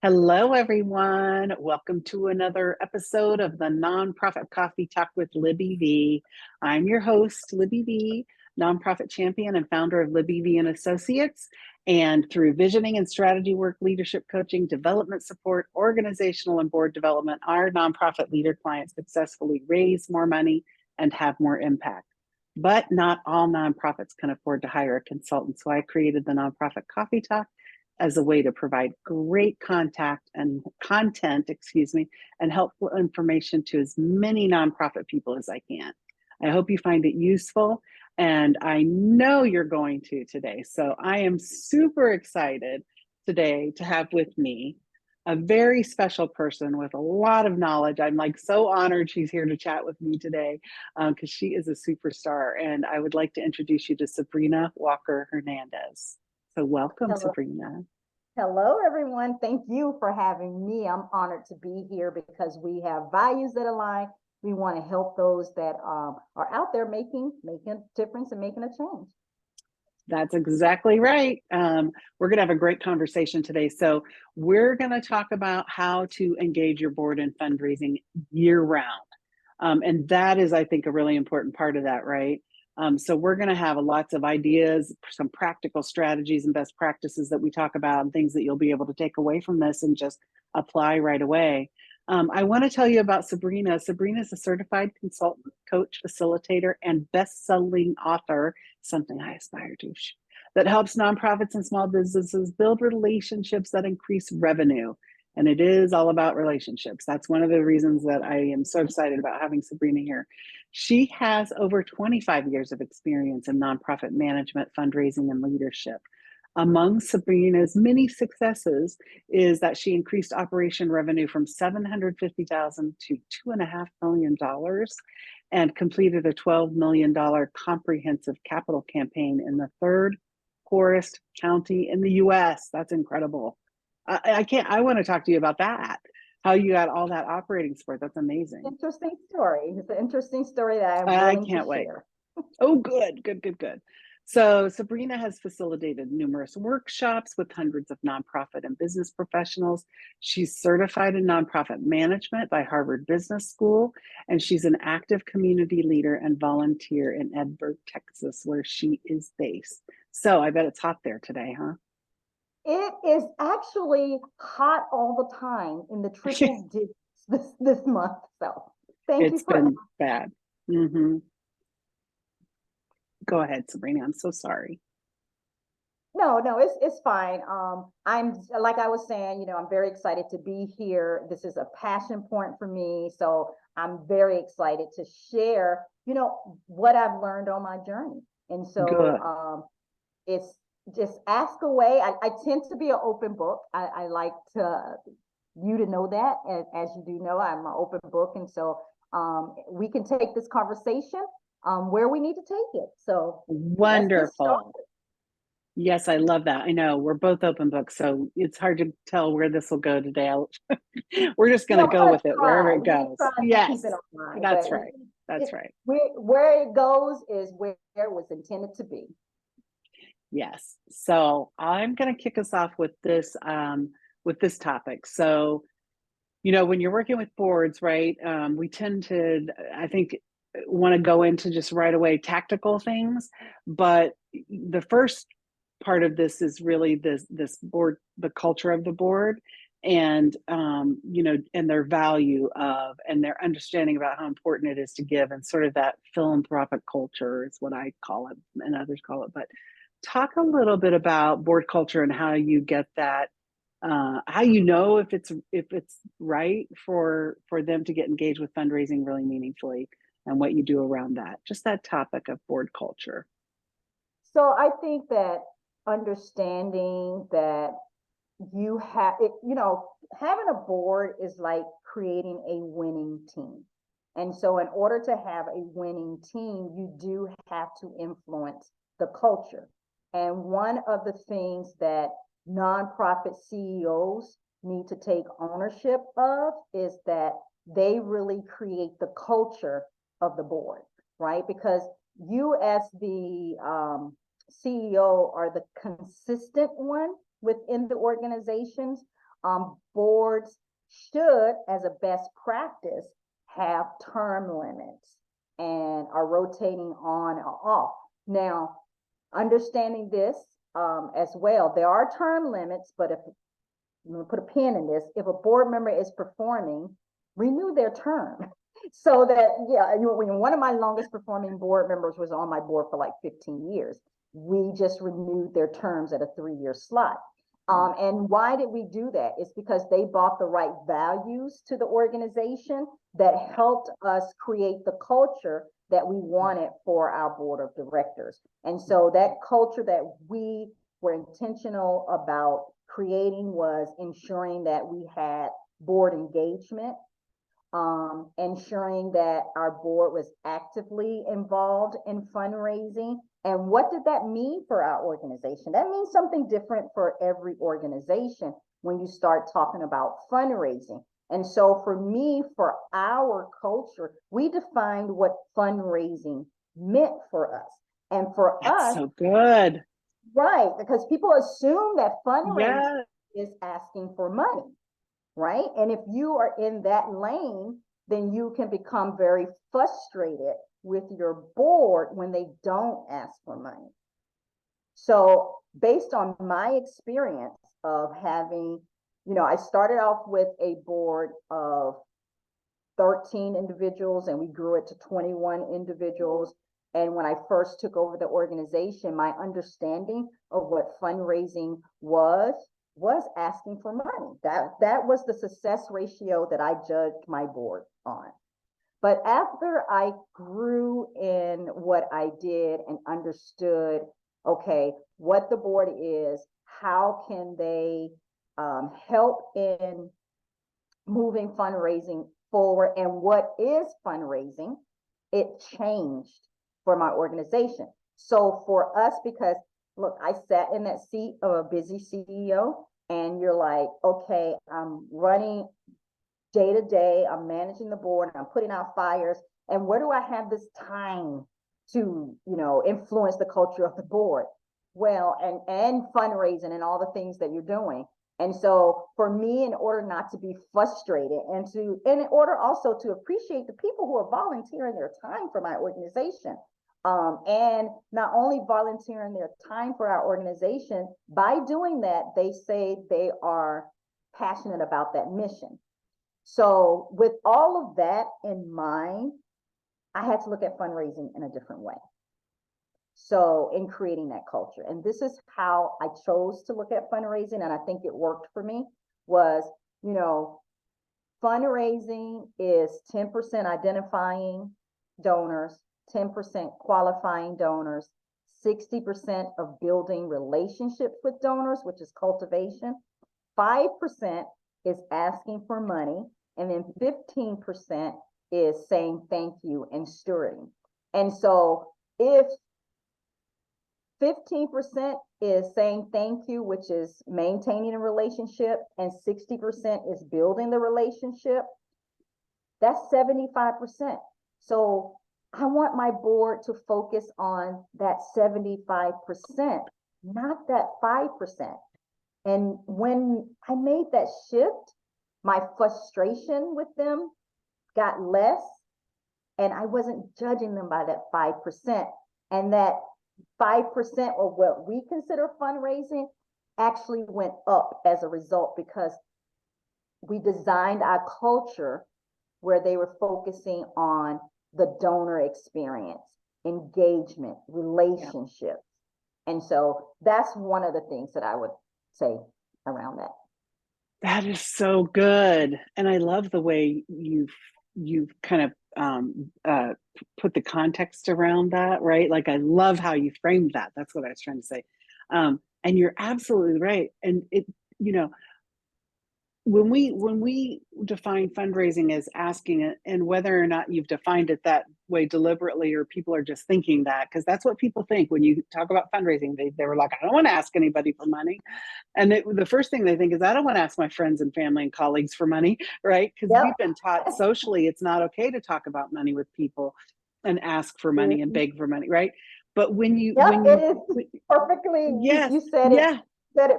Hello, everyone. Welcome to another episode of the Nonprofit Coffee Talk with Libby V. I'm your host, Libby V, nonprofit champion and founder of Libby V and Associates. And through visioning and strategy work, leadership coaching, development support, organizational and board development, our nonprofit leader clients successfully raise more money and have more impact. But not all nonprofits can afford to hire a consultant. So I created the Nonprofit Coffee Talk as a way to provide great contact and content, and helpful information to as many nonprofit people as I can. I hope you find it useful, and I know you're going to today. So I am super excited today to have with me a very special person with a lot of knowledge. I'm like so honored she's here to chat with me today because she is a superstar. And I would like to introduce you to Sabrina Walker Hernandez. So welcome, Hello, Sabrina. hello, everyone. Thank you for having me. I'm honored to be here because we have values that align. We want to help those that are out there making a difference and making a change. That's exactly right. We're going to have a great conversation today. So we're going to talk about how to engage your board in fundraising year round. And that is, I think, a really important part of that, right? So we're going to have lots of ideas, some practical strategies and best practices that we talk about, and things that you'll be able to take away from this and just apply right away. I want to tell you about Sabrina. Sabrina is a certified consultant, coach, facilitator, and best-selling author, something I aspire to, that helps nonprofits and small businesses build relationships that increase revenue. And it is all about relationships. That's one of the reasons that I am so excited about having Sabrina here. She has over 25 years of experience in nonprofit management, fundraising, and leadership. Among Sabrina's many successes is that she increased operation revenue from $750,000 to $2.5 million and completed a $12 million comprehensive capital campaign in the third poorest county in the US. That's incredible. I want to talk to you about that. How you got all that operating support. That's amazing. Interesting story. It's an interesting story that I'm I willing to can't wait. share. Oh, good. So Sabrina has facilitated numerous workshops with hundreds of nonprofit and business professionals. She's certified in nonprofit management by Harvard Business School, and she's an active community leader and volunteer in Edinburg, Texas, where she is based. So I bet it's hot there today, huh? It is actually hot all the time in the triple digits this month. So thank you It's for. been bad. Mm-hmm. Go ahead, Sabrina. I'm so sorry. No, it's fine. I'm like I was saying, I'm very excited to be here. This is a passion point for me, so I'm very excited to share, what I've learned on my journey. And so, Good. it's just ask away. I tend to be an open book. I like to you to know that, and as you do know, I'm an open book, and so we can take this conversation where we need to take it. So let's get started. Wonderful. Yes, I love that. I know we're both open books, so it's hard to tell where this will go today. We're just going to go with it wherever it We're gonna goes. try to keep Yes, it online, that's but right. That's it, right. where it goes is where it was intended to be. Yes. So I'm going to kick us off with this topic. So, when you're working with boards, right, we tend to, I think, want to go into just right away tactical things, but the first part of this is really this board, the culture of the board, and and their value of and their understanding about how important it is to give, and sort of that philanthropic culture is what I call it and others call it. But talk a little bit about board culture and how you get that, how if it's right for them to get engaged with fundraising really meaningfully, and what you do around that, just that topic of board culture. So I think that understanding that you have it, having a board is like creating a winning team. And so in order to have a winning team, you do have to influence the culture. And one of the things that nonprofit CEOs need to take ownership of is that they really create the culture of the board, right? Because you, as the CEO, are the consistent one within the organizations. Boards should, as a best practice, have term limits and are rotating on or off. Now, understanding this as well, there are term limits, but if I'm going to put a pin in this, if a board member is performing, renew their term. So that, yeah, one of my longest performing board members was on my board for like 15 years. We just renewed their terms at a 3-year slot. And why did we do that? It's because they brought the right values to the organization that helped us create the culture that we wanted for our board of directors. And so that culture that we were intentional about creating was ensuring that we had board engagement, ensuring that our board was actively involved in fundraising. And what did that mean for our organization? That means something different for every organization when you start talking about fundraising. And so for me, for our culture, we defined what fundraising meant for us. And for That's us, so good. Right, because people assume that fundraising Yeah. is asking for money, right? And if you are in that lane, then you can become very frustrated with your board when they don't ask for money. So based on my experience of having, I started off with a board of 13 individuals and we grew it to 21 individuals. And when I first took over the organization, my understanding of what fundraising was asking for money. That was the success ratio that I judged my board on. But after I grew in what I did and understood, okay, what the board is, how can they help in moving fundraising forward, and what is fundraising, it changed for my organization. So for us, because look, I sat in that seat of a busy CEO, and you're like, okay, I'm running day to day, I'm managing the board, I'm putting out fires, and where do I have this time to, influence the culture of the board? Well, and fundraising and all the things that you're doing. And so for me, in order not to be frustrated and in order also to appreciate the people who are volunteering their time for my organization, and not only volunteering their time for our organization, by doing that, they say they are passionate about that mission. So with all of that in mind, I had to look at fundraising in a different way. So in creating that culture, and this is how I chose to look at fundraising, and I think it worked for me, was, fundraising is 10% identifying donors, 10% qualifying donors, 60% of building relationships with donors, which is cultivation, 5% is asking for money, and then 15% is saying thank you and stewarding. And so if 15% is saying thank you, which is maintaining a relationship, and 60% is building the relationship, that's 75%. So I want my board to focus on that 75%, not that 5%. And when I made that shift, my frustration with them got less, and I wasn't judging them by that 5%. And that 5% of what we consider fundraising actually went up as a result, because we designed our culture where they were focusing on the donor experience, engagement, relationships. Yeah. And so that's one of the things that I would say around that. That is so good. And I love the way you've kind of put the context around that, right? Like, I love how you framed that. That's what I was trying to say. And you're absolutely right. And it, when we define fundraising as asking it, and whether or not you've defined it that way deliberately, or people are just thinking that, because that's what people think when you talk about fundraising. They were like, I don't want to ask anybody for money. And the first thing they think is, I don't want to ask my friends and family and colleagues for money, right? Because we've been taught socially it's not okay to talk about money with people and ask for money and beg for money, right? But when you it is perfectly, you said it. Yeah. Said it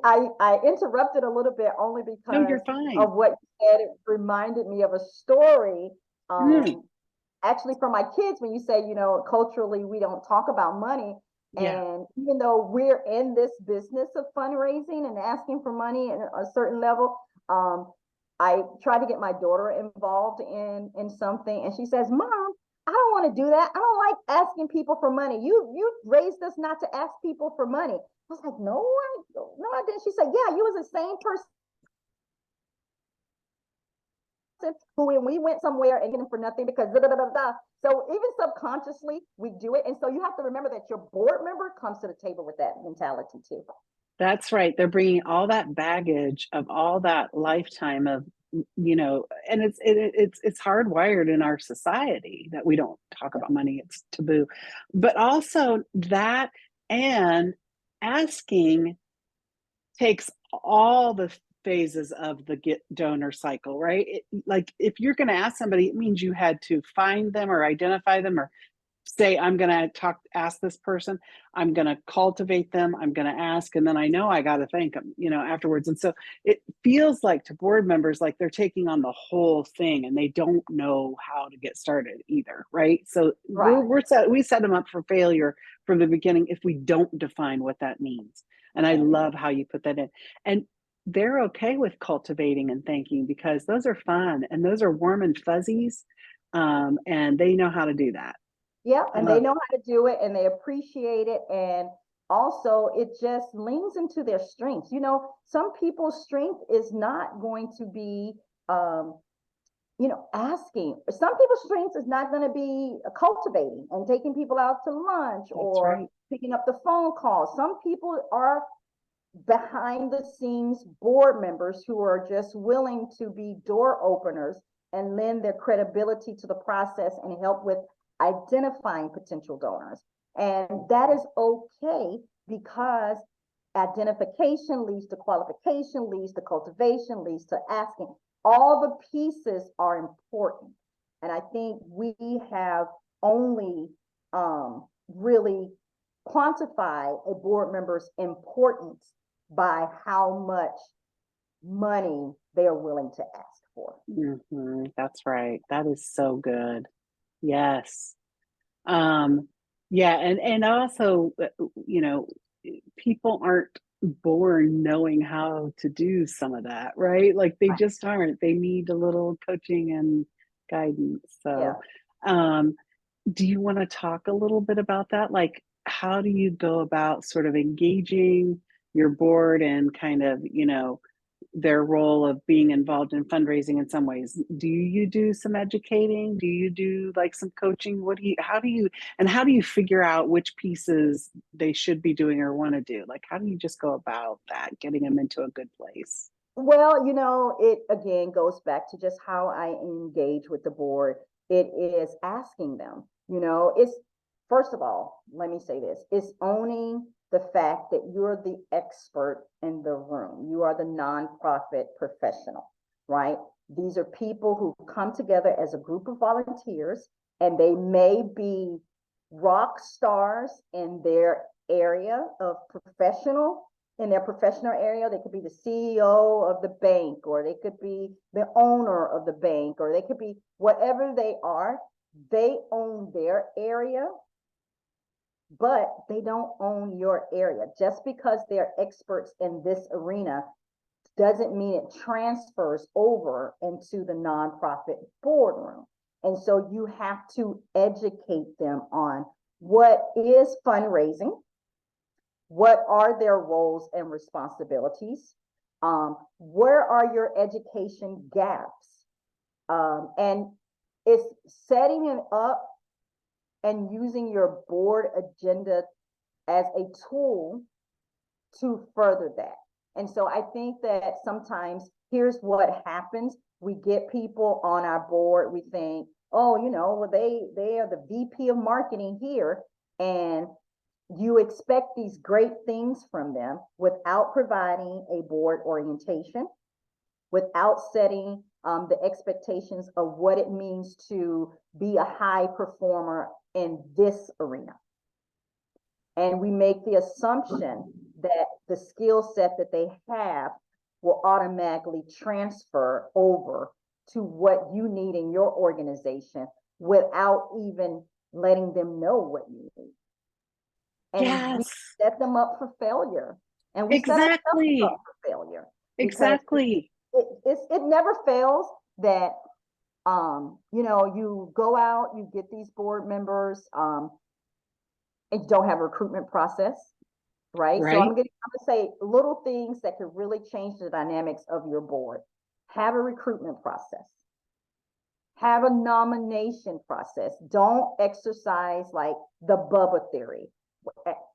I interrupted a little bit only No, because you're fine. of what you said. It reminded me of a story. Mm, Actually, for my kids, when you say, culturally we don't talk about money, yeah. and even though we're in this business of fundraising and asking for money at a certain level, I try to get my daughter involved in something, and she says, "Mom, I don't want to do that. I don't like asking people for money. You raised us not to ask people for money." I was like, no, I didn't. She said, "Yeah, you was the same person who, when we went somewhere and getting for nothing because da, da, da, da, da." So even subconsciously we do it. And so you have to remember that your board member comes to the table with that mentality too. That's right. They're bringing all that baggage of all that lifetime of, and it's hardwired in our society that we don't talk about money. It's taboo. But also that, and asking takes all the phases of the get donor cycle, right? Like if you're going to ask somebody, it means you had to find them or identify them or say, I'm going to ask this person, I'm going to cultivate them, I'm going to ask, and then I know I got to thank them, afterwards. And so it feels like to board members, like they're taking on the whole thing and they don't know how to get started either, right? So Right. we set them up for failure from the beginning if we don't define what that means. And I love how you put that in. And they're okay with cultivating and thanking because those are fun and those are warm and fuzzies. And they know how to do that. Yeah, I and they love it. know how to do it and they appreciate it. And also, it just leans into their strengths. Some people's strength is not going to be, um, asking. Some people's strengths is not going to be cultivating and taking people out to lunch That's or right. picking up the phone call. Some people are behind the scenes board members who are just willing to be door openers and lend their credibility to the process and help with identifying potential donors. And that is okay because identification leads to qualification, leads to cultivation, leads to asking. All the pieces are important. And I think we have only really quantify a board member's importance by how much money they are willing to ask for. That's right. That is so good. Yes. Um, yeah, and also, people aren't born knowing how to do some of that, right? Like they Right. just aren't. They need a little coaching and guidance. Yeah. So, um, do you want to talk a little bit about that? Like, how do you go about sort of engaging your board and kind of, their role of being involved in fundraising in some ways? Do you do some educating? Do you do like some coaching? How do you figure out which pieces they should be doing or want to do? Like, how do you just go about that, getting them into a good place? Well, it again goes back to just how I engage with the board. It is asking them, it's first of all, let me say this, it's owning the fact that you're the expert in the room. You are the nonprofit professional, right? These are people who come together as a group of volunteers, and they may be rock stars in their area of professional in their professional area. They could be the CEO of the bank, or they could be the owner of the bank, or they could be whatever they are. They own their area, but they don't own your area. Just because they're experts in this arena doesn't mean it transfers over into the nonprofit boardroom. And so you have to educate them on what is fundraising, what are their roles and responsibilities, where are your education gaps, and it's setting it up and using your board agenda as a tool to further that. And so I think that sometimes here's what happens. We get people on our board, we think, oh, well, they are the VP of marketing here, and you expect these great things from them without providing a board orientation, without setting the expectations of what it means to be a high performer in this arena. And we make the assumption that the skill set that they have will automatically transfer over to what you need in your organization without even letting them know what you need. And we Yes, set them up for failure. And we set ourselves exactly. up for failure. Because Exactly. it never fails that you go out, you get these board members, and you don't have a recruitment process, right? So I'm Right. gonna say little things that could really change the dynamics of your board. Have a recruitment process. Have a nomination process. Don't exercise like the Bubba theory.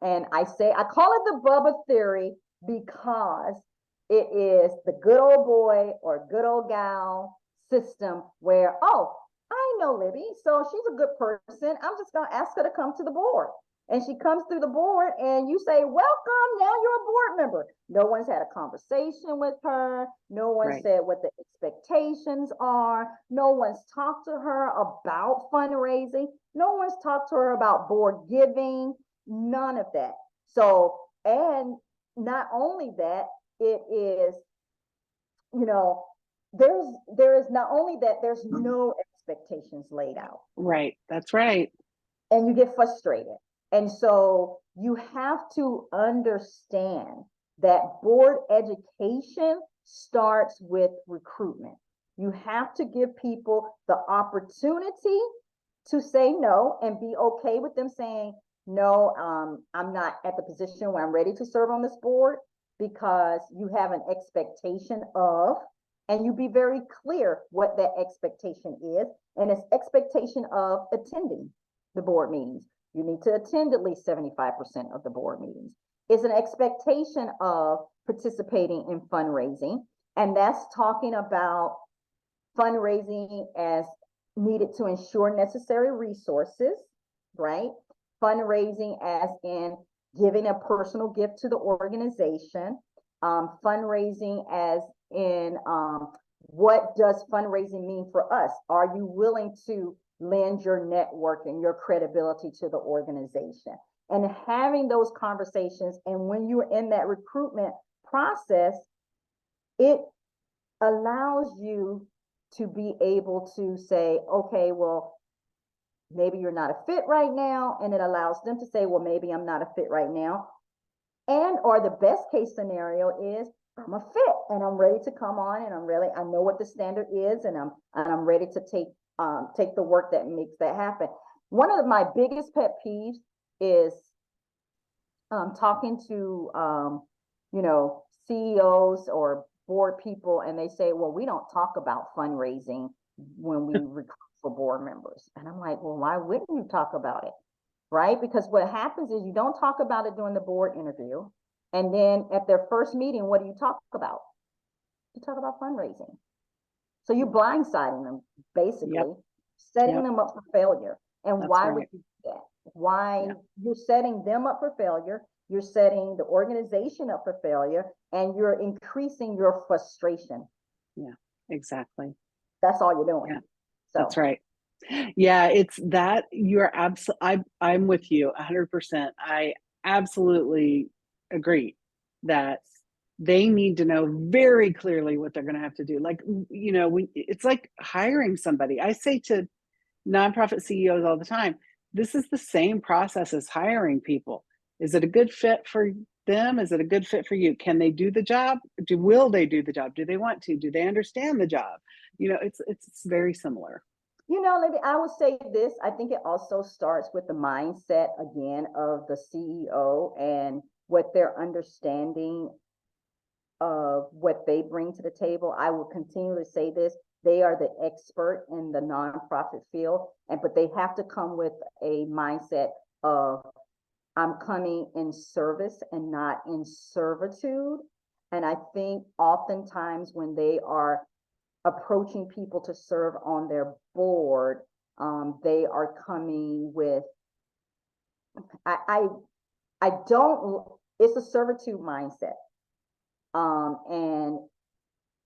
And I call it the Bubba theory because it is the good old boy or good old gal system where, oh, I know Libby, so she's a good person. I'm just going to ask her to come to the board. And she comes through the board and you say, welcome, now you're a board member. No one's had a conversation with her. No one Right. said what the expectations are. No one's talked to her about fundraising. No one's talked to her about board giving, none of that. So, and not only that, it is, there is not only that, there's no expectations laid out. Right. That's right. And you get frustrated. And so you have to understand that board education starts with recruitment. You have to give people the opportunity to say no and be okay with them saying, no, I'm not at the position where I'm ready to serve on this board, because you have an expectation of, and you be very clear what that expectation is. And it's expectation of attending the board meetings. You need to attend at least 75% of the board meetings. It's an expectation of participating in fundraising. And that's talking about fundraising as needed to ensure necessary resources, right? Fundraising as in giving a personal gift to the organization. Fundraising as in what does fundraising mean for us? Are you willing to lend your network and your credibility to the organization? And having those conversations, and when you're in that recruitment process, it allows you to be able to say, okay, well, maybe you're not a fit right now. And it allows them to say, well, maybe I'm not a fit right now. And or the best case scenario is I'm a fit and I'm ready to come on, and I know what the standard is, and I'm ready to take the work that makes that happen. One of my biggest pet peeves is talking to CEOs or board people, and they say, well, we don't talk about fundraising when we recruit for board members. And I'm like, well, why wouldn't you talk about it? Right? Because what happens is you don't talk about it during the board interview. And then at their first meeting, what do you talk about? You talk about fundraising. So you're blindsiding them, basically, Yep. setting them up for failure. And That's why right. would you do that? Why? You're setting them up for failure. You're setting the organization up for failure, and you're increasing your frustration. Yeah, exactly. That's all you're doing. Yeah, So that's right. Yeah, it's that you're I'm with you 100%. I absolutely agree that they need to know very clearly what they're going to have to do. Like, it's like hiring somebody. I say to nonprofit CEOs all the time, this is the same process as hiring people. Is it a good fit for them? Is it a good fit for you? Can they do the job? Will they do the job? Do they want to? Do they understand the job? It's very similar. Libby, I would say this. I think it also starts with the mindset again of the CEO and what their understanding of what they bring to the table. I will continue to say this. They are the expert in the nonprofit field, but they have to come with a mindset of, I'm coming in service and not in servitude. And I think oftentimes when they are approaching people to serve on their board, they are coming with, I don't, it's a servitude mindset. And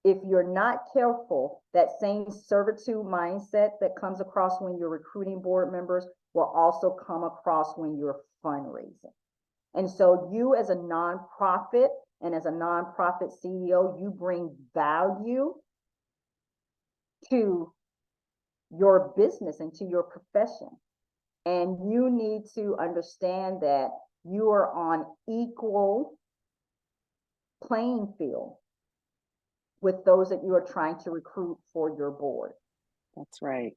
if you're not careful, that same servitude mindset that comes across when you're recruiting board members will also come across when you're fundraising. And so you as a nonprofit and as a nonprofit CEO, you bring value to your business and to your profession. And you need to understand that you are on equal playing field with those that you are trying to recruit for your board. That's right.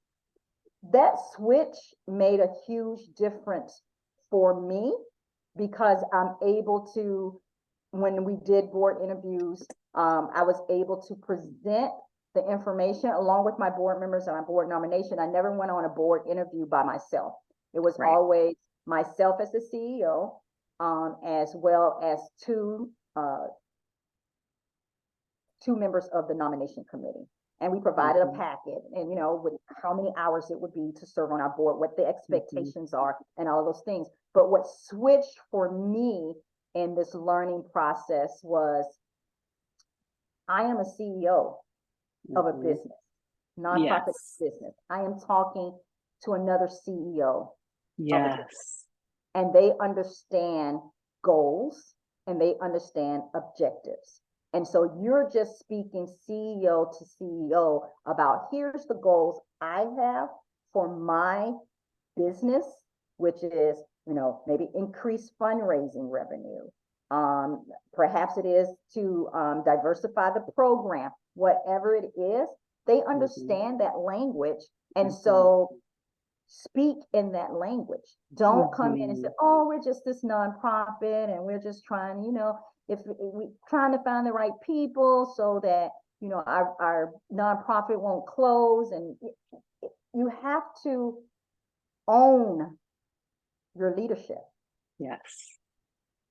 That switch made a huge difference for me because I'm able to, when we did board interviews, I was able to present the information along with my board members and my board nomination. I never went on a board interview by myself. It was always myself as the CEO, as well as two members of the nomination committee. And we provided a packet and, with how many hours it would be to serve on our board, what the expectations are and all those things. But what switched for me in this learning process was I am a CEO of a business, nonprofit business. I am talking to another CEO. Yes. And they understand goals and they understand objectives. And so you're just speaking CEO to CEO about here's the goals I have for my business, which is, maybe increase fundraising revenue. Perhaps it is to diversify the program, whatever it is, they understand that language. And so speak in that language. Don't come in and say, oh, we're just this nonprofit and we're just trying, if we trying to find the right people so that, our nonprofit won't close. And you have to own your leadership. Yes.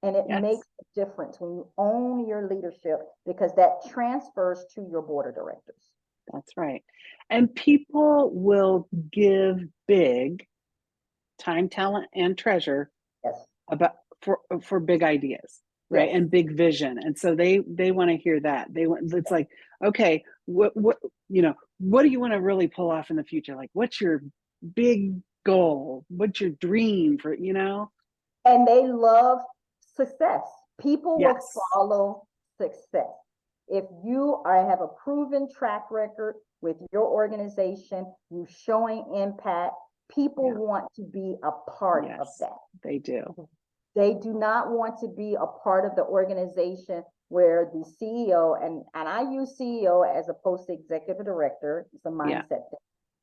And it makes a difference when you own your leadership because that transfers to your board of directors. That's right. And people will give big time, talent, and treasure about for big ideas, right? And big vision. And so they want to hear that. It's like, okay, what do you want to really pull off in the future? Like, what's your big goal? What's your dream for, And they love success. People will follow success. If you have a proven track record with your organization, you showing impact, people want to be a part of that. They do. They do not want to be a part of the organization where the CEO, and I use CEO as opposed to executive director, it's a mindset thing,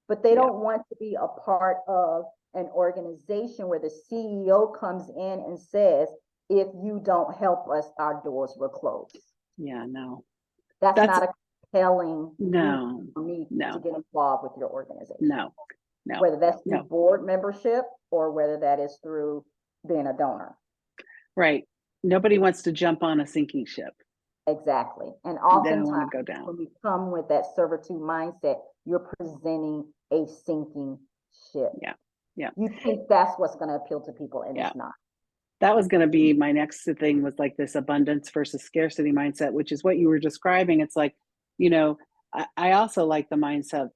but they don't want to be a part of an organization where the CEO comes in and says, if you don't help us, our doors will close. Yeah, no. That's not a compelling for me to get involved with your organization. No. Whether that's through board membership or whether that is through being a donor. Right. Nobody wants to jump on a sinking ship. Exactly. And oftentimes want to go down. when you come with that servitude mindset, you're presenting a sinking ship. Yeah. You think that's what's going to appeal to people, and it's not. That was going to be my next thing, was like this abundance versus scarcity mindset, which is what you were describing. It's like, I also like the mindset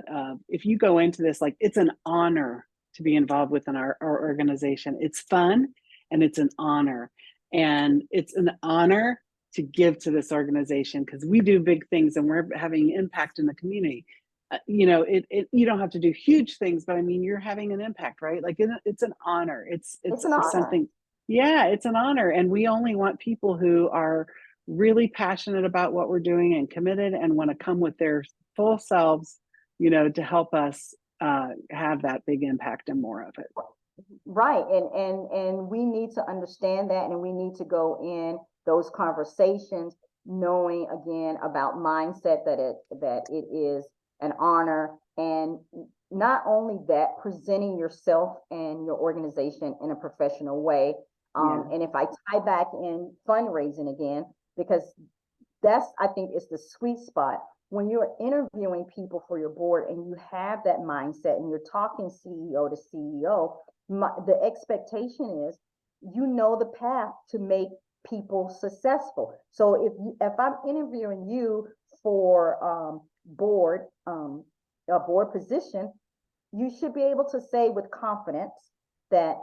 of, if you go into this, like, it's an honor to be involved within our organization. It's fun and it's an honor. And it's an honor to give to this organization because we do big things and we're having impact in the community. You don't have to do huge things, but I mean, you're having an impact, right? Like, it's an honor. It's an honor. something. Yeah, it's an honor. And we only want people who are really passionate about what we're doing and committed and want to come with their full selves, to help us have that big impact and more of it. Right. And we need to understand that, and we need to go in those conversations knowing again about mindset, that it is an honor, and not only that, presenting yourself and your organization in a professional way. And if I tie back in fundraising again, because that's, I think, is the sweet spot when you're interviewing people for your board and you have that mindset and you're talking CEO to CEO, the expectation is, the path to make people successful. So if I'm interviewing you for a board position, you should be able to say with confidence that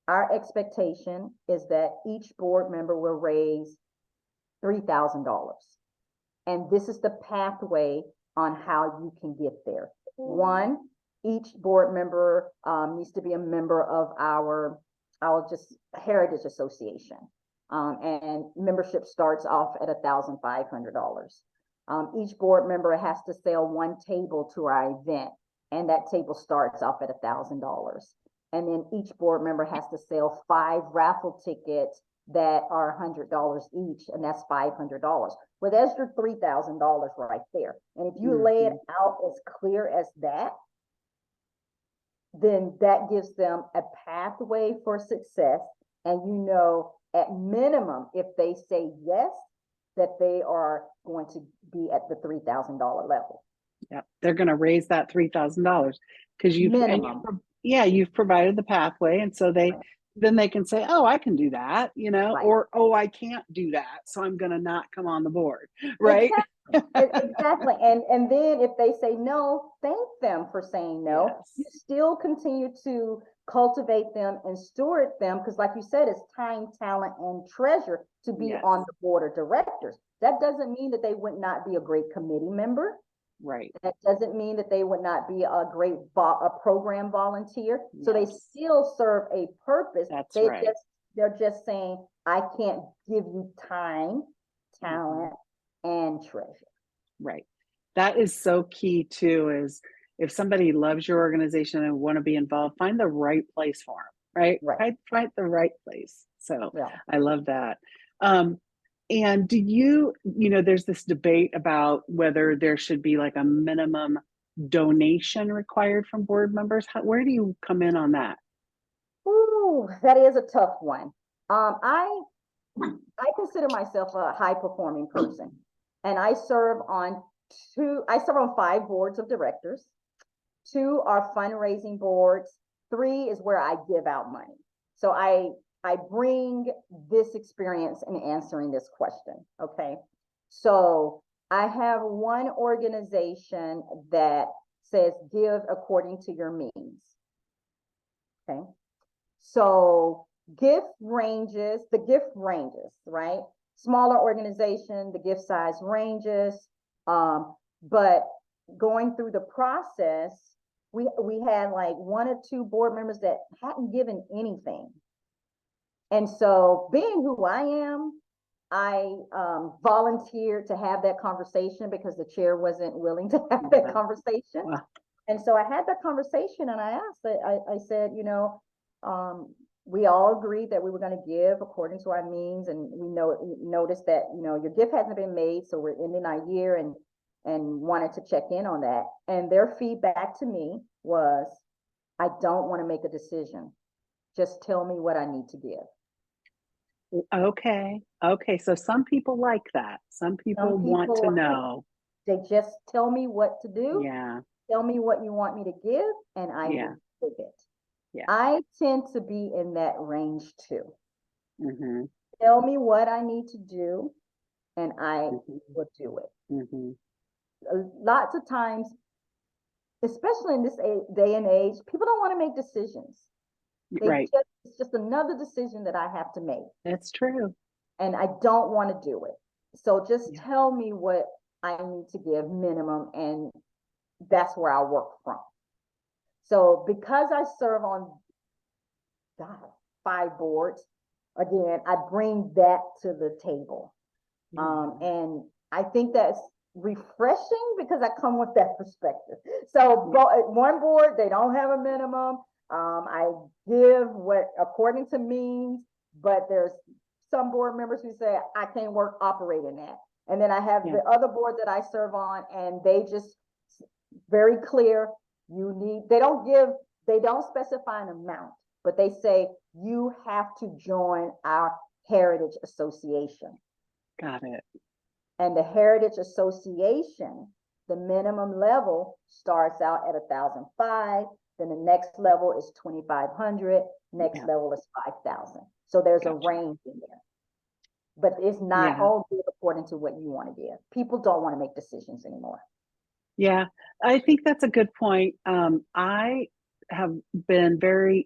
our expectation is that each board member will raise $3,000. And this is the pathway on how you can get there. One, each board member needs to be a member of our Heritage Association. And membership starts off at $1,500. Each board member has to sell one table to our event, and that table starts off at $1,000. And then each board member has to sell 5 raffle tickets that are $100 each, and that's $500. Well, there's your $3,000 right there. And if you lay it out as clear as that, then that gives them a pathway for success. And you know, at minimum, if they say yes, that they are going to be at the $3,000 level. Yeah, they're going to raise that $3,000 because you've provided the pathway, and so then they can say, "Oh, I can do that," Right. or "Oh, I can't do that, so I'm going to not come on the board," right? Exactly. And then if they say no, thank them for saying no. Yes. You still continue to cultivate them and steward them, because like you said, it's time, talent, and treasure to be on the board of directors. That doesn't mean that they would not be a great committee member. Right. That doesn't mean that they would not be a great program volunteer. So they Yes. still serve a purpose. That's right. They're just saying, I can't give you time, talent, and treasure. Right. That is so key too, is if somebody loves your organization and want to be involved, find the right place for them, right? Right. Find the right place. So Yeah. I love that. And do there's this debate about whether there should be like a minimum donation required from board members. Where do you come in on that? Ooh, that is a tough one. I consider myself a high performing person, and I serve on 5 boards of directors. 2 are fundraising boards. 3 is where I give out money. So I bring this experience in answering this question. Okay. So I have one organization that says give according to your means. Okay. So the gift ranges, right? Smaller organization, the gift size ranges. But going through the process, we had like 1 or 2 board members that hadn't given anything. And so being who I am, I volunteered to have that conversation because the chair wasn't willing to have that conversation. Wow. And so I had that conversation, and I asked, I said, we all agreed that we were going to give according to our means, and we noticed that, your gift hasn't been made, so we're ending our year and wanted to check in on that. And their feedback to me was, I don't want to make a decision. Just tell me what I need to give. Okay. So some people like that. Some people want to know. They just tell me what to do. Yeah. Tell me what you want me to give, and I will give it. Yeah. I tend to be in that range too. Tell me what I need to do, and I will do it. Lots of times, especially in this day and age, people don't want to make decisions. It's just another decision that I have to make. That's true. And I don't want to do it. So just tell me what I need to give minimum, and that's where I'll work from. So because I serve on 5 boards, again, I bring that to the table. And I think that's refreshing because I come with that perspective. So one board, they don't have a minimum. I give what according to means, but there's some board members who say I can't work operating that. And then I have the other board that I serve on, and they just very clear, they don't specify an amount, but they say you have to join our Heritage Association. Got it. And the Heritage Association, the minimum level starts out at $1,500. Then the next level is $2,500. Next level is $5,000. So there's a range in there, but it's not all good according to what you want to give. People don't want to make decisions anymore. Yeah, I think that's a good point. I have been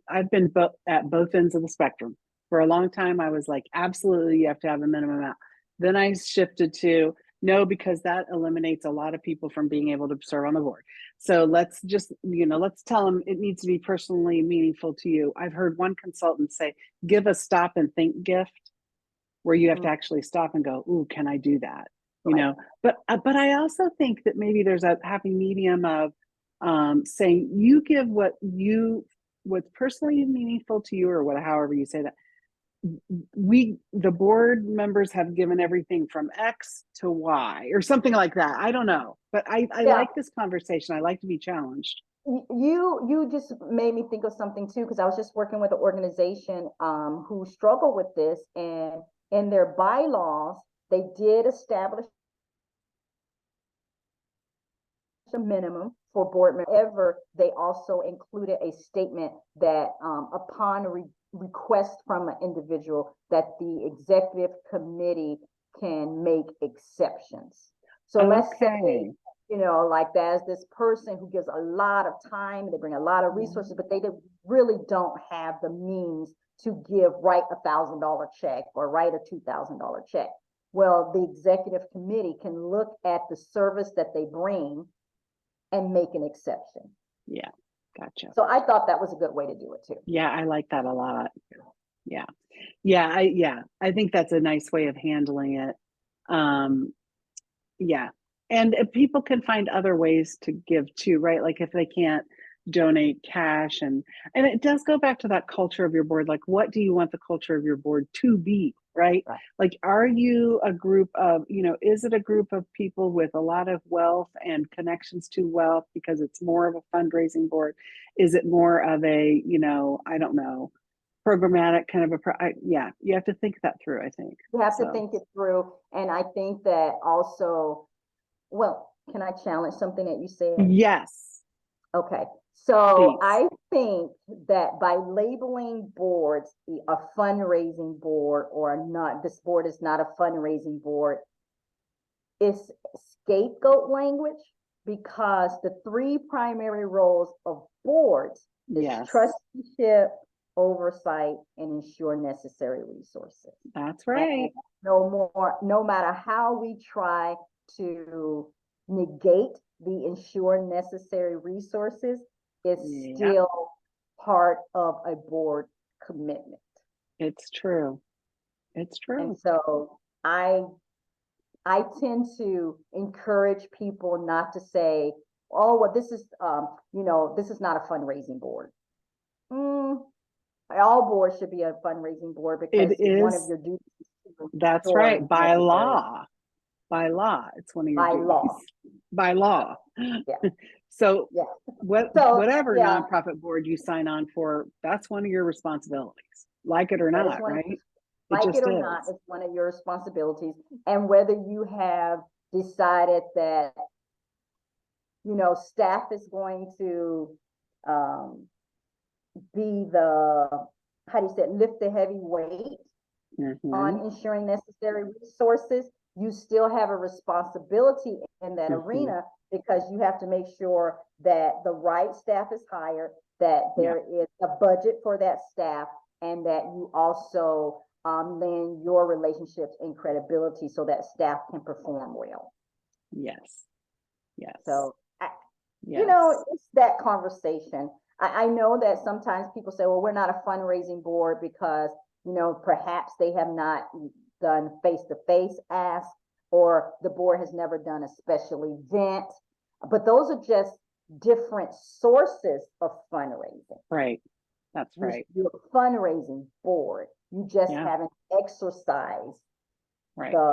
I've been at both ends of the spectrum. For a long time, I was like, absolutely, you have to have a minimum amount. Then I shifted to no, because that eliminates a lot of people from being able to serve on the board. So let's just, let's tell them it needs to be personally meaningful to you. I've heard one consultant say, give a stop and think gift, where you have to actually stop and go, ooh, can I do that? But I also think that maybe there's a happy medium of saying you give what's personally meaningful to you, or however you say that. The board members have given everything from X to Y or something like that. I don't know, but I like this conversation. I like to be challenged. You just made me think of something too, because I was just working with an organization who struggled with this, and in their bylaws, they did establish a minimum for board members. However, they also included a statement that upon request from an individual, that the executive committee can make exceptions. So let's say, like there's this person who gives a lot of time, they bring a lot of resources, but they really don't have the means to write $1,000 check or write a $2,000 check. Well, the executive committee can look at the service that they bring and make an exception. Yeah, gotcha. So I thought that was a good way to do it too. Yeah, I like that a lot. Yeah. I think that's a nice way of handling it. Yeah. And if people can find other ways to give too, right? Like if they can't donate cash, and it does go back to that culture of your board. Like, what do you want the culture of your board to be, right? Like, are you a group of, is it a group of people with a lot of wealth and connections to wealth because it's more of a fundraising board? Is it more of a, I don't know, programmatic kind of you have to think that through. I think you have to think it through. And I think that also, well, can I challenge something that you said? Yes. Okay. So please. I think that by labeling boards a fundraising board or not, this board is not a fundraising board, is scapegoat language, because the three primary roles of boards is trusteeship, oversight, and ensure necessary resources. That's right. And no matter how we try to negate the ensure necessary resources, it's still part of a board commitment. It's true. It's true. And so I tend to encourage people not to say, oh, well, this is this is not a fundraising board. All boards should be a fundraising board, because it's one of your duties. That's right. By law, it's one of your duties. By law. Yeah. So whatever nonprofit board you sign on for, that's one of your responsibilities, like it or not, right? Like it or not, it's one of your responsibilities. And whether you have decided that, staff is going to be lift the heavy weight on ensuring necessary resources, you still have a responsibility in that arena, because you have to make sure that the right staff is hired, that there is a budget for that staff, and that you also lend your relationships and credibility so that staff can perform well. Yes. So, it's that conversation. I know that sometimes people say, well, we're not a fundraising board because, perhaps they have not done face-to-face ask, or the board has never done a special event. But those are just different sources of fundraising. Right. That's right. You're a fundraising board. You just haven't exercised the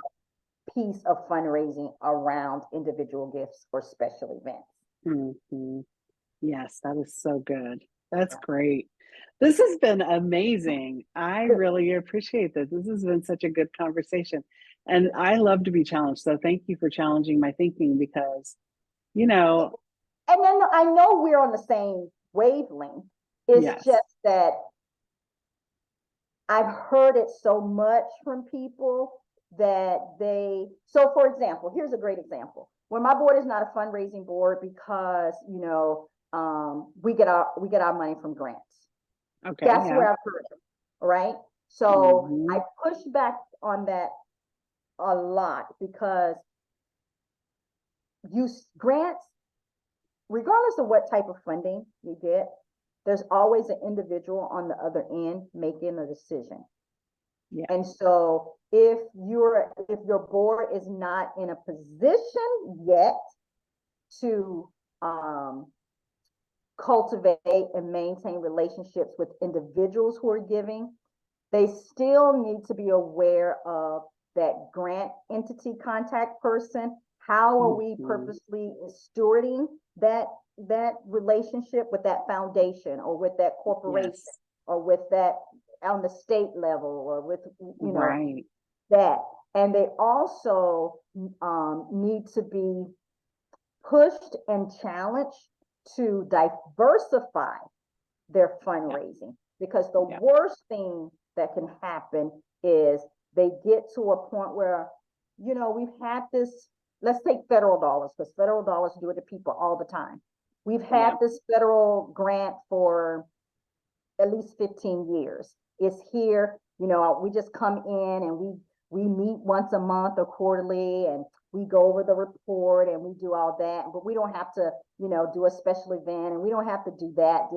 piece of fundraising around individual gifts or special events. Yes, that is so good. That's great. This has been amazing. I really appreciate this. This has been such a good conversation. And I love to be challenged. So thank you for challenging my thinking, because, And then I know we're on the same wavelength. It's just that I've heard it so much from people that so for example, here's a great example. When my board is not a fundraising board because, we get our money from grants. Okay. That's Yeah. where I've heard it, right? So Mhm. I push back on that a lot because grants, regardless of what type of funding you get, there's always an individual on the other end making a decision. Yeah. And so if your board is not in a position yet to cultivate and maintain relationships with individuals who are giving, they still need to be aware of that grant entity contact person. How are we purposely stewarding that relationship with that foundation or with that corporation or with that on the state level or with that. And they also need to be pushed and challenged to diversify their fundraising, because the worst thing that can happen is they get to a point where, we've had this, let's take federal dollars, because federal dollars do it to people all the time. We've had this federal grant for at least 15 years. It's here, we just come in and we meet once a month or quarterly, and we go over the report and we do all that, but we don't have to, do a special event, and we don't have to do that.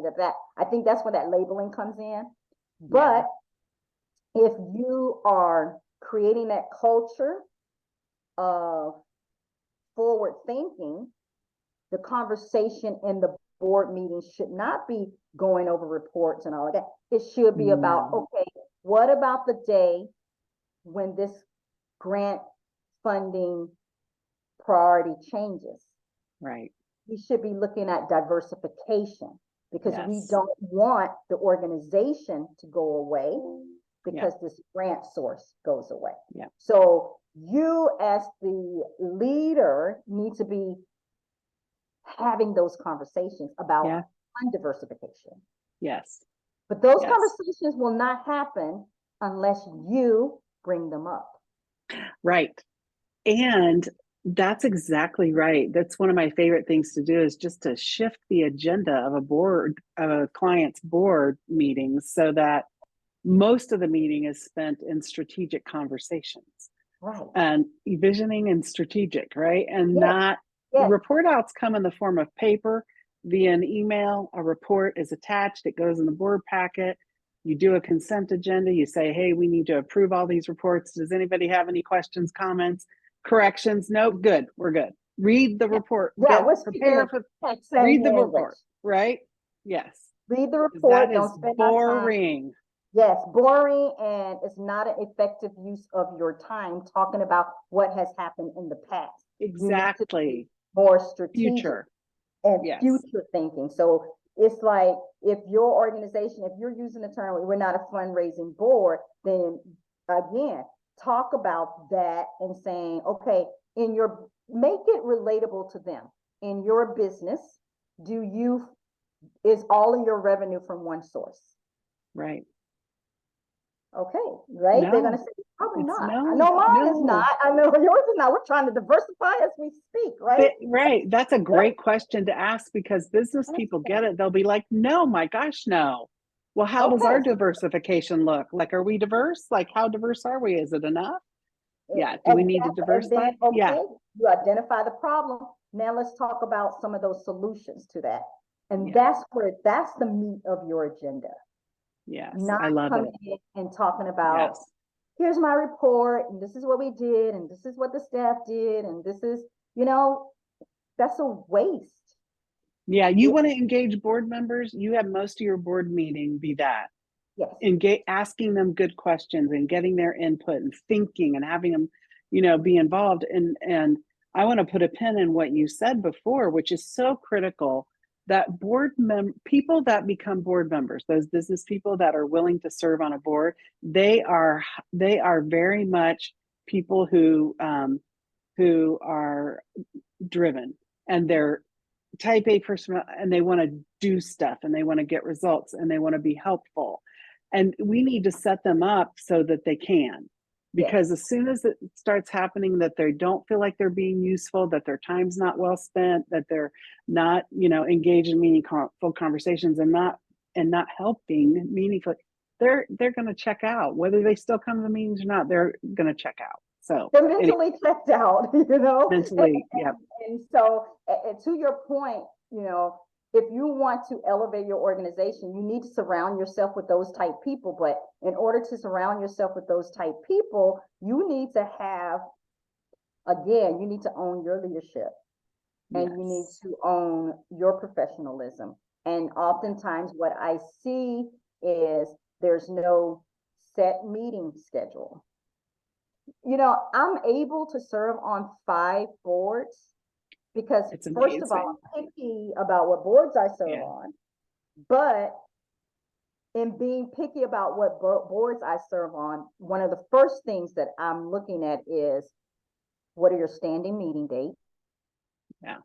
I think that's where that labeling comes in. But if you are creating that culture of forward thinking, the conversation in the board meeting should not be going over reports and all of that. It should be about, okay, what about the day when this grant funding priority changes? Right. We should be looking at diversification, because we don't want the organization to go away because this grant source goes away. Yeah. So you as the leader need to be having those conversations about fund diversification. Yes. But those conversations will not happen unless you bring them up. Right. And that's exactly right. That's one of my favorite things to do, is just to shift the agenda of a client's board meetings, so that most of the meeting is spent in strategic conversations. Right. And visioning and strategic, right? And not report outs come in the form of paper via an email. A report is attached, it goes in the board packet. You do a consent agenda, you say, hey, we need to approve all these reports. Does anybody have any questions, comments, corrections? No, good, we're good. Read the report. Prepare for read the report, right? Yes. Read the report. Don't spend boring. Yes, boring, and it's not an effective use of your time talking about what has happened in the past. Exactly. More strategic future and future thinking. So it's like, if your organization, if you're using the term, we're not a fundraising board, then again, talk about that and saying, okay, make it relatable to them. In your business, is all of your revenue from one source? Right. Okay, right? No, they're going to say, probably not. No, I know mine is not. I know yours is not. We're trying to diversify as we speak, right? Right. That's a great question to ask, because business people get it. They'll be like, no, my gosh, no. Well, how does our diversification look? Like, are we diverse? Like, how diverse are we? Is it enough? Yeah. Do we need to diversify? You identify the problem. Now let's talk about some of those solutions to that. And that's the meat of your agenda. Yes, not I love coming it. in and talking about, here's my report, and this is what we did, and this is what the staff did, and this is, that's a waste. Yeah, you want to engage board members, you have most of your board meeting be that. Yes. Asking them good questions and getting their input and thinking and having them, be involved. And I want to put a pin in what you said before, which is so critical, that people that become board members, those business people that are willing to serve on a board, they are very much people who are driven, and they're type A person, and they want to do stuff, and they want to get results, and they want to be helpful. And we need to set them up so that they can. Yes. because as soon as it starts happening that they don't feel like they're being useful, that their time's not well spent, that they're not, engaged in meaningful conversations and not helping meaningfully, they're going to check out. Whether they still come to the meetings or not, they're going to check out. So They're mentally checked out, mentally, yep. And so, to your point, if you want to elevate your organization, you need to surround yourself with those type people. But in order to surround yourself with those type people, you need to have, again, you need to own your leadership, and you need to own your professionalism. And oftentimes what I see is there's no set meeting schedule. I'm able to serve on 5 boards because first of all, I'm picky about what boards I serve on, but in being picky about what boards I serve on, one of the first things that I'm looking at is, what are your standing meeting dates? Yeah.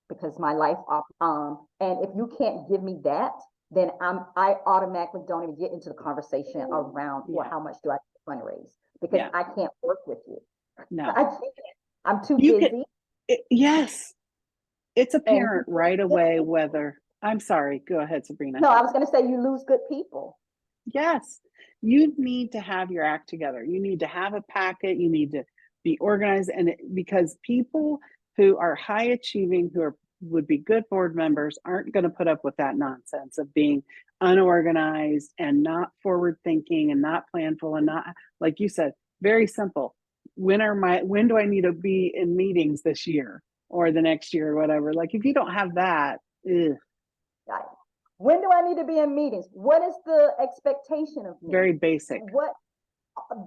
Because my life, and if you can't give me that, then I automatically don't even get into the conversation around, well, how much do I fundraise? Because I can't work with you. No, I can't. I'm too busy. Yes, it's apparent right away whether. I'm sorry. Go ahead, Sabrina. No, I was going to say you lose good people. Yes, you need to have your act together. You need to have a packet. You need to be organized, and because people who are high achieving, would be good board members, aren't going to put up with that nonsense of being unorganized and not forward thinking and not planful and not, like you said, very simple. When do I need to be in meetings this year or the next year or whatever? Like, if you don't have that, ugh. When do I need to be in meetings? What is the expectation of me? Very basic.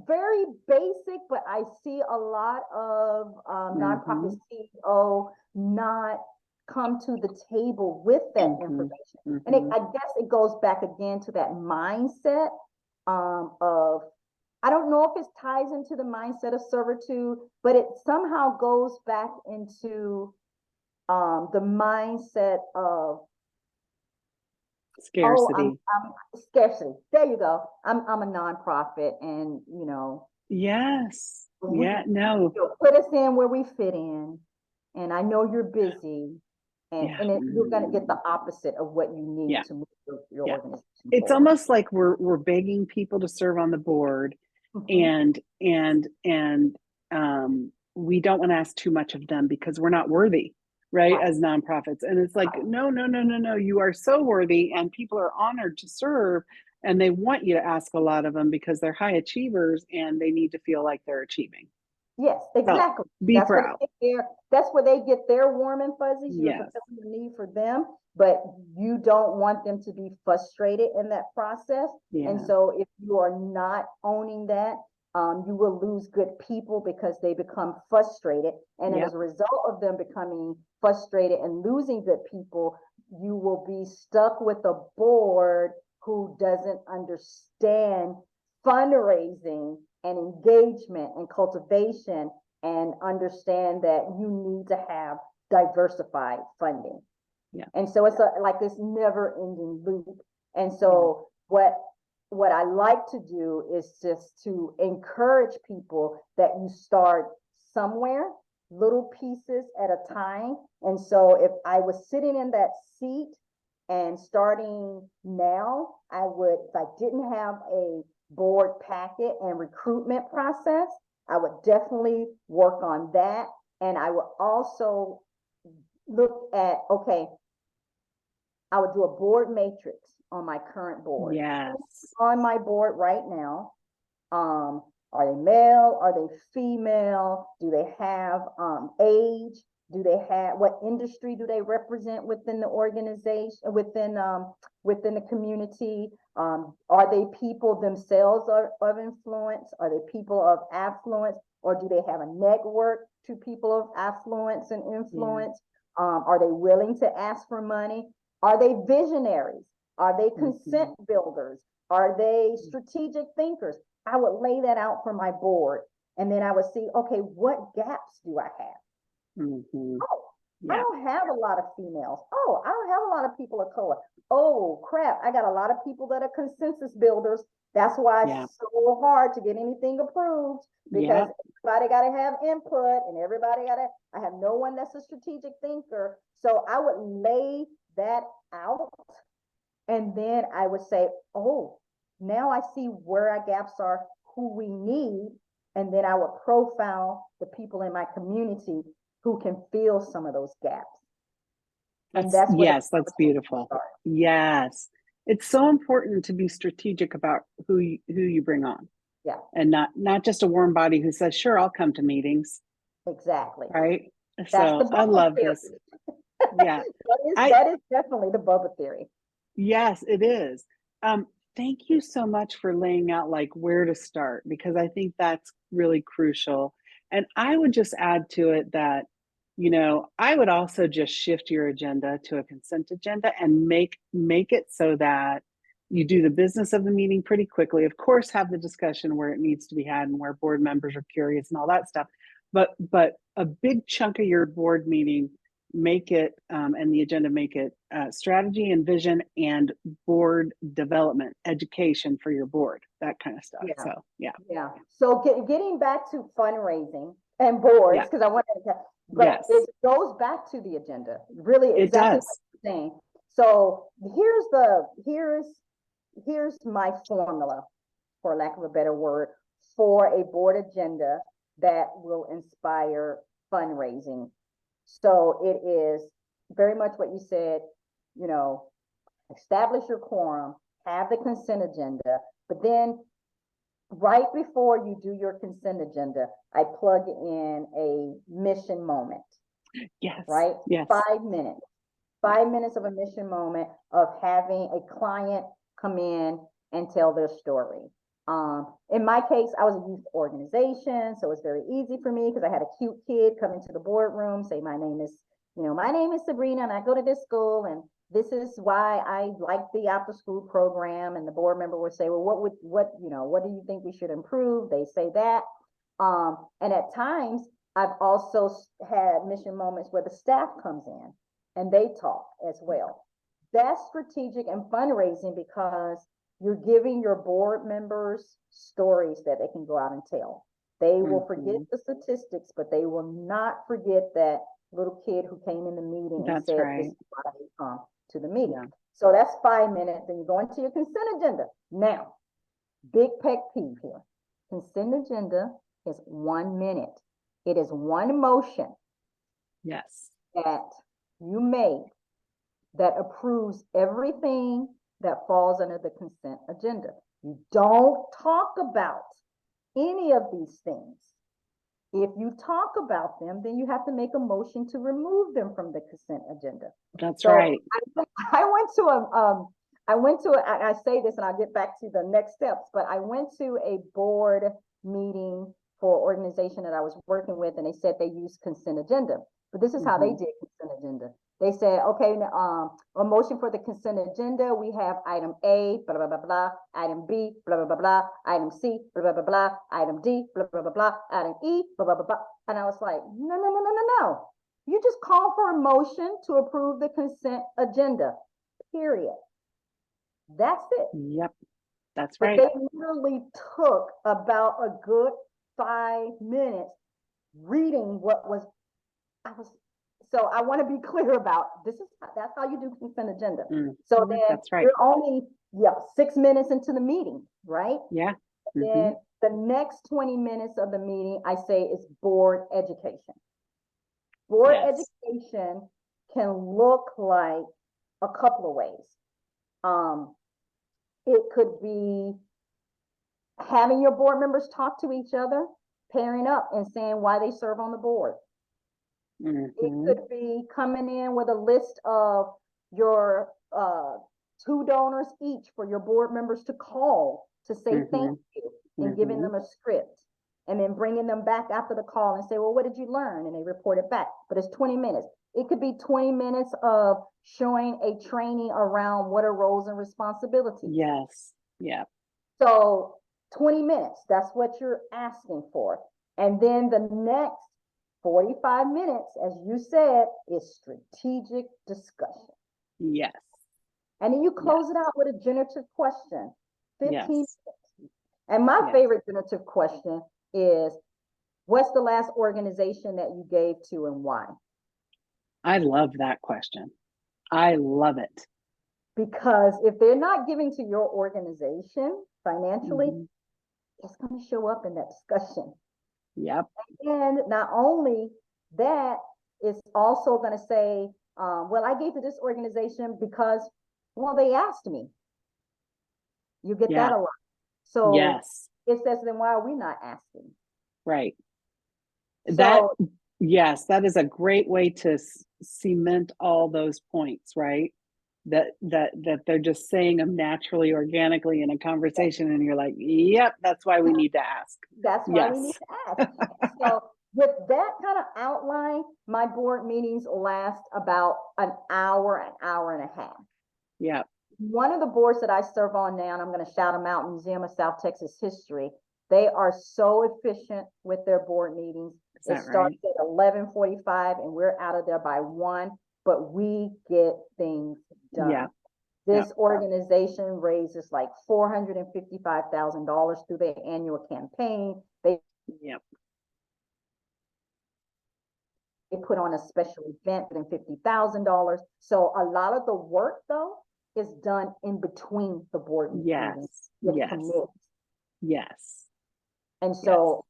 Very basic, but I see a lot of nonprofit CEO not come to the table with that information. And I guess it goes back again to that mindset of, I don't know if it ties into the mindset of servitude, but it somehow goes back into the mindset of scarcity. I'm scarcity. There you go. I'm a nonprofit, and Yes. No. Put us in where we fit in, and I know you're busy, and you're going to get the opposite of what you need to move your organization. It's forward. almost like we're begging people to serve on the board, and we don't want to ask too much of them because we're not worthy, right? As nonprofits. And it's like, no, you are so worthy, and people are honored to serve, and they want you to ask a lot of them because they're high achievers and they need to feel like they're achieving. Yes, exactly. So be proud. That's where they get their warm and fuzzies. You're fulfilling the need for them, but you don't want them to be frustrated in that process. And so if you are not owning that, you will lose good people because they become frustrated. And as a result of them becoming frustrated and losing good people, you will be stuck with a board who doesn't understand fundraising and engagement and cultivation, and understand that you need to have diversified funding. And so it's like this never ending loop. And so what I like to do is just to encourage people that you start somewhere, little pieces at a time. And so if I was sitting in that seat and starting now, if I didn't have a board packet and recruitment process, I would definitely work on that. And I would also look at, I would do a board matrix on my current board. Yes. On my board right now, are they male? Are they female? Do they have age? Do they have, what industry do they represent within the organization, within the community? Are they people themselves of influence? Are they people of affluence? Or do they have a network to people of affluence and influence? Are they willing to ask for money? Are they visionaries? Are they consent builders? Are they strategic thinkers? I would lay that out for my board, and then I would see, what gaps do I have? I don't have a lot of females. I don't have a lot of people of color. Oh, crap. I got a lot of people that are consensus builders, That's why Yeah. it's so hard to get anything approved, because everybody got to have input and I have no one that's a strategic thinker. So I would lay that out, and then I would say, oh, now I see where our gaps are, who we need. And then I would profile the people in my community who can fill some of those gaps. Yes, that's beautiful. Yes. It's so important to be strategic about who you bring on. Yeah. And not just a warm body who says, sure, I'll come to meetings. Exactly. Right. That's so I love theory. This. Yeah. that is definitely the Bubba theory. Yes, it is. Thank you so much for laying out like where to start, because I think that's really crucial. And I would just add to it that, I would also just shift your agenda to a consent agenda and make it so that you do the business of the meeting pretty quickly. Of course, have the discussion where it needs to be had and where board members are curious and all that stuff. But a big chunk of your board meeting, make it and the agenda, make it strategy and vision and board development, education for your board, that kind of stuff. Yeah. So yeah. So getting back to fundraising and boards, because I wanted to, but it goes back to the agenda. Really, exactly what you're saying. So here's my formula, for lack of a better word, for a board agenda that will inspire fundraising. So it is very much what you said, establish your quorum, have the consent agenda, but then right before you do your consent agenda, I plug in a mission moment. Yes. Right? Yes. 5 minutes. 5 minutes of a mission moment of having a client come in and tell their story. In my case, I was a youth organization, so it's very easy for me because I had a cute kid come into the boardroom, say, my name is Sabrina, and I go to this school, and this is why I like the after school program. And the board member would say, well, what do you think we should improve? They say that. And at times I've also had mission moments where the staff comes in and they talk as well. That's strategic and fundraising, because you're giving your board members stories that they can go out and tell. They will forget the statistics, but they will not forget that little kid who came in the meeting and said, this is why they come to the meeting. Yeah. So that's 5 minutes. Then you go into your consent agenda. Now, big pet peeve here. Consent agenda is 1 minute. It is one motion. Yes. That you made that approves everything that falls under the consent agenda. You don't talk about any of these things. If you talk about them, then you have to make a motion to remove them from the consent agenda. That's right. I say this and I'll get back to the next steps, but I went to a board meeting for an organization that I was working with, and they said they use consent agenda. But this is how they did consent agenda. They said, okay, a motion for the consent agenda. We have item A, blah, blah, blah, blah, item B, blah, blah, blah, blah, item C, blah, blah, blah, blah, item D, blah, blah, blah, blah, item E, blah, blah, blah, blah. And I was like, no. You just call for a motion to approve the consent agenda, period. That's it. Yep, that's right. But they literally took about a good 5 minutes reading so I want to be clear about that's how you do consent agenda. So then that's right. You're only 6 minutes into the meeting, right? Yeah. Then the next 20 minutes of the meeting, I say, is board education. Board education can look like a couple of ways. It could be having your board members talk to each other, pairing up and saying why they serve on the board. It could be coming in with a list of your 2 donors each for your board members to call to say thank you, and giving them a script, and then bringing them back after the call and say, well, what did you learn? And they report it back. But it's 20 minutes. It could be 20 minutes of showing a training around what are roles and responsibilities. Yes. Yeah. So 20 minutes, that's what you're asking for. And then the next 45 minutes, as you said, is strategic discussion. Yes. And then you close it out with a generative question. 15 minutes. And my Yes. favorite tentative question is, what's the last organization that you gave to and why? I love that question. I love it. Because if they're not giving to your organization financially, Mhm. it's going to show up in that discussion. Yep. And not only that, it's also going to say, well, I gave to this organization because, well, they asked me. You get that Yeah. a lot. So Yes. it says, then why are we not asking? Right. That, So, yes, that is a great way to cement all those points, right? That they're just saying them naturally, organically in a conversation, and you're like, yep, that's why we need to ask. that's why we need Yes. to ask. So with that kind of outline, my board meetings last about an hour and a half. Yep. One of the boards that I serve on now, and I'm going to shout them out, Museum of South Texas History, they are so efficient with their board meetings. Is It that starts right? at 11:45 and we're out of there by 1, but we get things Yeah. done. This organization raises like $455,000 through their annual campaign. They Yep. put on a special event and $50,000. So a lot of the work though is done in between the board meetings Yes. with Yes. committees. Yes. And Yes. so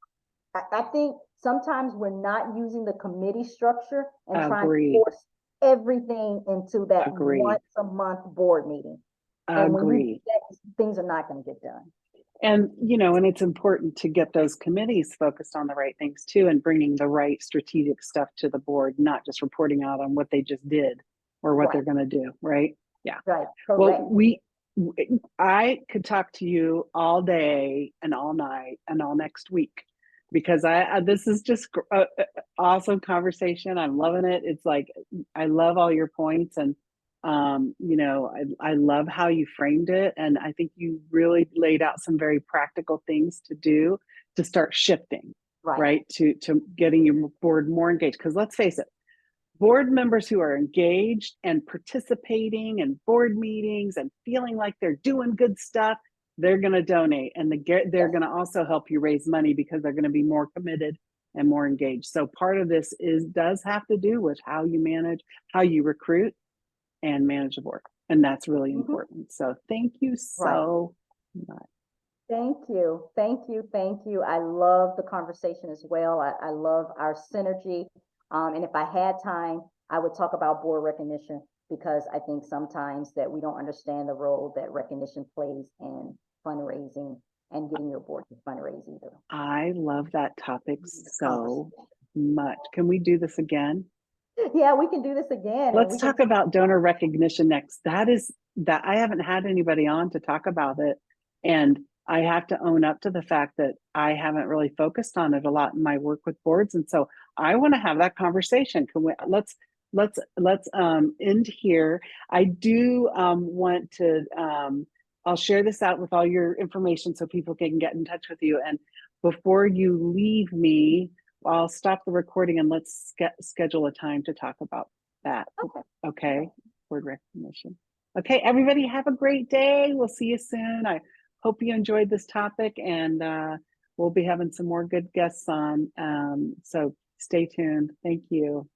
I think sometimes we're not using the committee structure and trying to Agree. force everything into that Agree. once a month board meeting. And when you do Agree. that, things are not going to get done. And, and it's important to get those committees focused on the right things too, and bringing the right strategic stuff to the board, not just reporting out on what they just did or what they're going to do. Right. Yeah. Right. Well, Correct. I could talk to you all day and all night and all next week, because this is just a awesome conversation. I'm loving it. It's like, I love all your points, and I love how you framed it, and I think you really laid out some very practical things to do to start shifting, Right. right, to getting your board more engaged. Because let's face it, board members who are engaged and participating in board meetings and feeling like they're doing good stuff, they're going to donate, and they're going to also help you raise money because they're going to be more committed and more engaged. So part of this does have to do with how you manage, how you recruit and manage the board, and that's really important. So thank you so much. Thank you. Thank you. Thank you. I love the conversation as well. I love our synergy. And if I had time, I would talk about board recognition, because I think sometimes that we don't understand the role that recognition plays in fundraising and getting your board to fundraise either. I love that topic so much. Can we do this again? Yeah, we can do this again. Let's talk about donor recognition next. That I haven't had anybody on to talk about it. And I have to own up to the fact that I haven't really focused on it a lot in my work with boards. And so I want to have that conversation. Can we, let's end here. I do want to, I'll share this out with all your information so people can get in touch with you. And before you leave me, I'll stop the recording and let's schedule a time to talk about that. Okay. Word recognition. Okay, everybody have a great day. We'll see you soon. I hope you enjoyed this topic, and we'll be having some more good guests on. So stay tuned. Thank you.